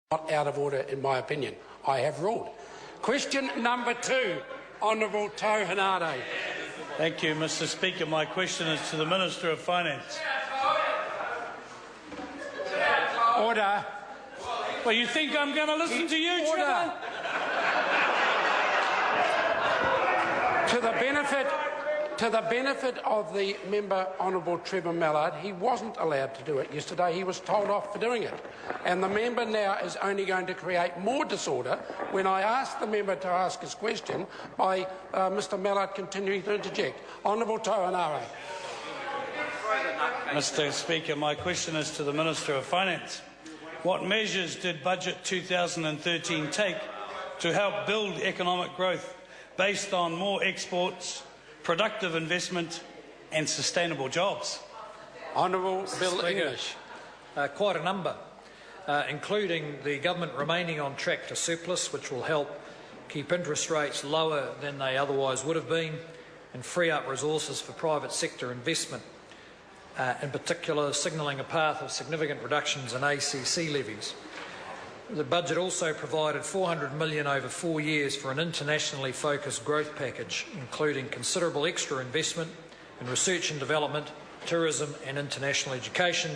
Not out of order, in my opinion. I have ruled. Question number 2, Honourable Tau Henare. Thank you, Mr. Speaker. My question is to the Minister of Finance. Order. Well, you think I'm going to listen to you, Order. To the benefit of the member, Honourable Trevor Mallard, he wasn't allowed to do it yesterday. He was told off for doing it. And the member now is only going to create more disorder when I ask the member to ask his question by Mr Mallard continuing to interject. Honourable Tau Henare. Mr. Speaker, my question is to the Minister of Finance. What measures did Budget 2013 take to help build economic growth based on more exports, productive investment and sustainable jobs? Honourable Bill English. Quite a number, including the government remaining on track to surplus, which will help keep interest rates lower than they otherwise would have been and free up resources for private sector investment, in particular signalling a path of significant reductions in ACC levies. The budget also provided $400 million over 4 years for an internationally focused growth package, including considerable extra investment in research and development, tourism and international education,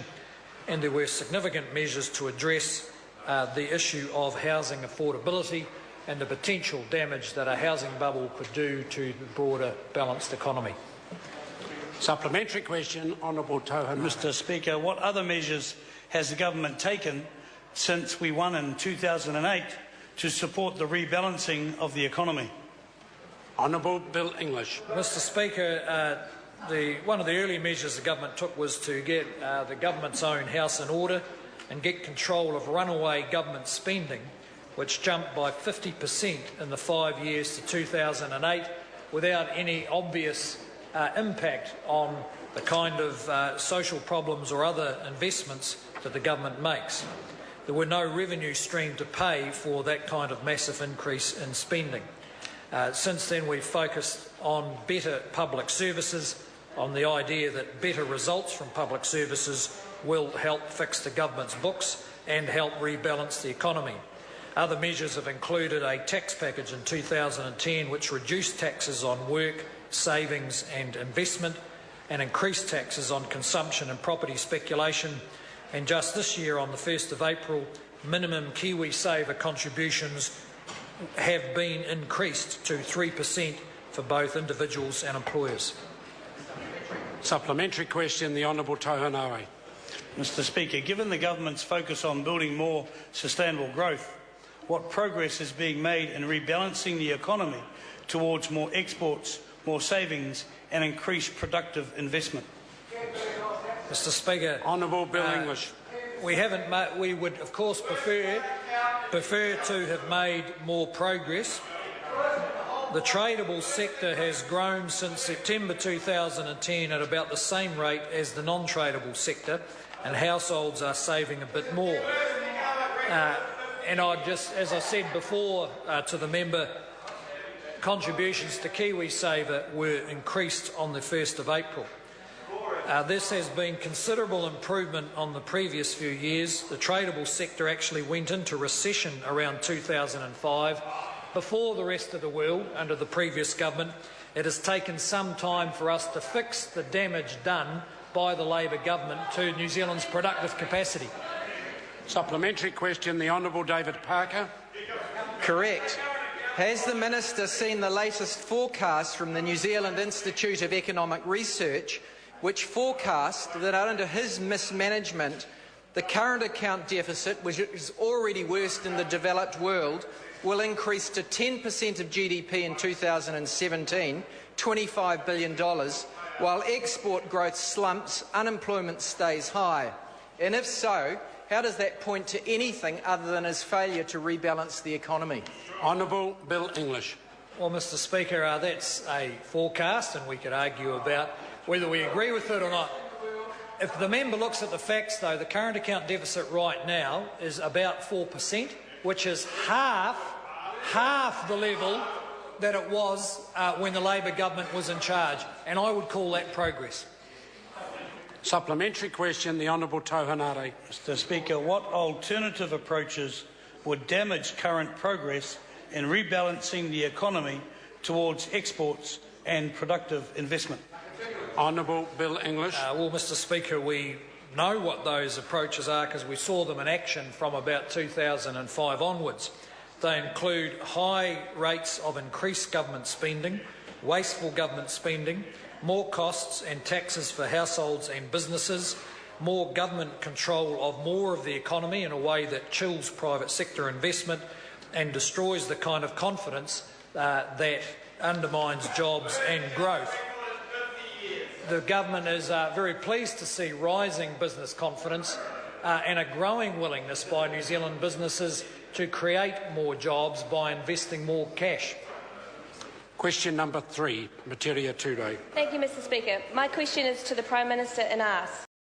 and there were significant measures to address the issue of housing affordability and the potential damage that a housing bubble could do to the broader balanced economy. Supplementary question, Honourable Tau Henare. Mr. Speaker, what other measures has the government taken since we won in 2008 to support the rebalancing of the economy? Honourable Bill English. Mr. Speaker, one of the early measures the government took was to get the government's own house in order and get control of runaway government spending, which jumped by 50% in the 5 years to 2008 without any obvious impact on the kind of social problems or other investments that the government makes. There were no revenue stream to pay for that kind of massive increase in spending. Since then, we've focused on better public services, on the idea that better results from public services will help fix the government's books and help rebalance the economy. Other measures have included a tax package in 2010 which reduced taxes on work, savings and investment and increased taxes on consumption and property speculation. And just this year, on the 1st of April, minimum KiwiSaver contributions have been increased to 3% for both individuals and employers. Supplementary question, the Honourable Tau Henare. Mr. Speaker, given the government's focus on building more sustainable growth, what progress is being made in rebalancing the economy towards more exports, more savings and increased productive investment? Mr. Speaker, Honourable Bill English. We would, of course, prefer to have made more progress. The tradable sector has grown since September 2010 at about the same rate as the non-tradable sector, and households are saving a bit more. And as I said before to the member, contributions to KiwiSaver were increased on the 1st of April. This has been considerable improvement on the previous few years. The tradable sector actually went into recession around 2005 before the rest of the world under the previous government. It has taken some time for us to fix the damage done by the Labor government to New Zealand's productive capacity. Supplementary question, the Honourable David Parker. Correct. Has the Minister seen the latest forecast from the New Zealand Institute of Economic Research, which forecast that under his mismanagement, the current account deficit, which is already worst in the developed world, will increase to 10% of GDP in 2017, $25 billion, while export growth slumps, unemployment stays high? And if so, how does that point to anything other than his failure to rebalance the economy? Honourable Bill English. Well, Mr. Speaker, that's a forecast and we could argue about whether we agree with it or not. If the member looks at the facts, though, the current account deficit right now is about 4%, which is half the level that it was when the Labor government was in charge, and I would call that progress. Supplementary question, the Honourable Tau Henare. Mr. Speaker, what alternative approaches would damage current progress in rebalancing the economy towards exports and productive investment? Honourable Bill English. Well, Mr Speaker, we know what those approaches are because we saw them in action from about 2005 onwards. They include high rates of increased government spending, wasteful government spending, more costs and taxes for households and businesses, more government control of more of the economy in a way that chills private sector investment and destroys the kind of confidence that undermines jobs and growth. The government is very pleased to see rising business confidence and a growing willingness by New Zealand businesses to create more jobs by investing more cash. Question number 3, Materia Ture. Thank you, Mr Speaker. My question is to the Prime Minister in Ask.